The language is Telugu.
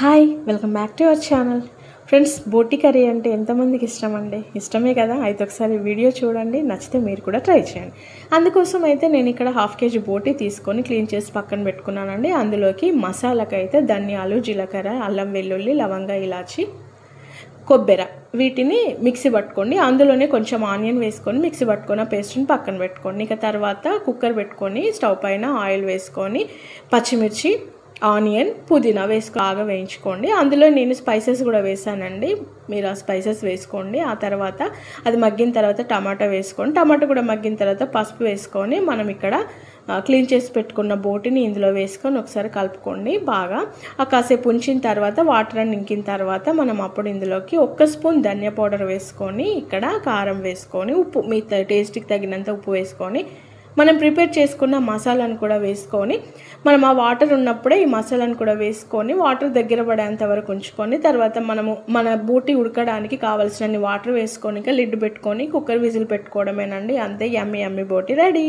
Hi welcome back to our channel friends. బోటి కర్రీ అంటే ఎంతమందికి ఇష్టం అండి? ఇష్టమే కదా. అయితే ఒకసారి వీడియో చూడండి, నచ్చితే మీరు కూడా ట్రై చేయండి. అందుకోసం అయితే నేను ఇక్కడ 1/2 kg బోటి తీసుకొని క్లీన్ చేసి పక్కన పెట్టుకున్నానండి. అందులోకి మసాలాకైతే ధనియాలు, జీలకర్ర, అల్లం వెల్లుల్లి, లవంగ, ఇలాచి, కొబ్బెర వీటిని మిక్సీ పట్టుకోండి. అందులోనే కొంచెం ఆనియన్ వేసుకొని మిక్సీ పట్టుకొని ఆ పేస్ట్ని పక్కన పెట్టుకోండి. ఇక తర్వాత కుక్కర్ పెట్టుకొని స్టవ్ పైన ఆయిల్ వేసుకొని పచ్చిమిర్చి, ఆనియన్, పుదీనా వేసుకొని బాగా వేయించుకోండి. అందులో నేను స్పైసెస్ కూడా వేసానండి, మీరు ఆ స్పైసెస్ వేసుకోండి. ఆ తర్వాత అది మగ్గిన తర్వాత టమాటా వేసుకోండి. టమాటా కూడా మగ్గిన తర్వాత పసుపు వేసుకొని మనం ఇక్కడ క్లీన్ చేసి పెట్టుకున్న బోటిని ఇందులో వేసుకొని ఒకసారి కలుపుకోండి. బాగా కాసేపు ఉంచిన తర్వాత వాటర్ అని ఇంకిన తర్వాత మనం అప్పుడు ఇందులోకి 1 స్పూన్ ధనియా పౌడర్ వేసుకొని, ఇక్కడ కారం వేసుకొని, ఉప్పు మీ టేస్ట్కి తగినంత ఉప్పు వేసుకొని, మనం ప్రిపేర్ చేసుకున్న మసాలాను కూడా వేసుకొని, మనం ఆ వాటర్ ఉన్నప్పుడే ఈ మసాలాను కూడా వేసుకొని వాటర్ దగ్గర పడేంత వరకు ఉంచుకొని, తర్వాత మనము మన బోటి ఉడకడానికి కావాల్సినన్ని వాటర్ వేసుకొని లిడ్ పెట్టుకొని కుక్కర్ విజిల్ పెట్టుకోవడమేనండి. అంతే, యమ్మీ యమ్మీ బోటి రెడీ.